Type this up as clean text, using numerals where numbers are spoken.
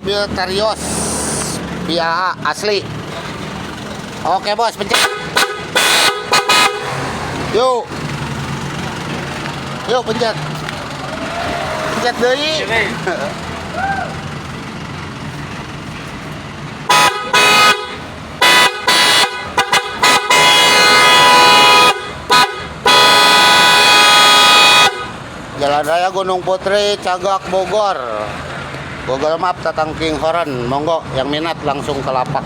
Terios via asli. Oke bos, pencet. Yuk. Yuk pencet. Pencet deui. Jalan Raya Gunung Putri, Cagak, Bogor. Google Map Tatangking Horen. Monggo yang minat langsung ke lapak.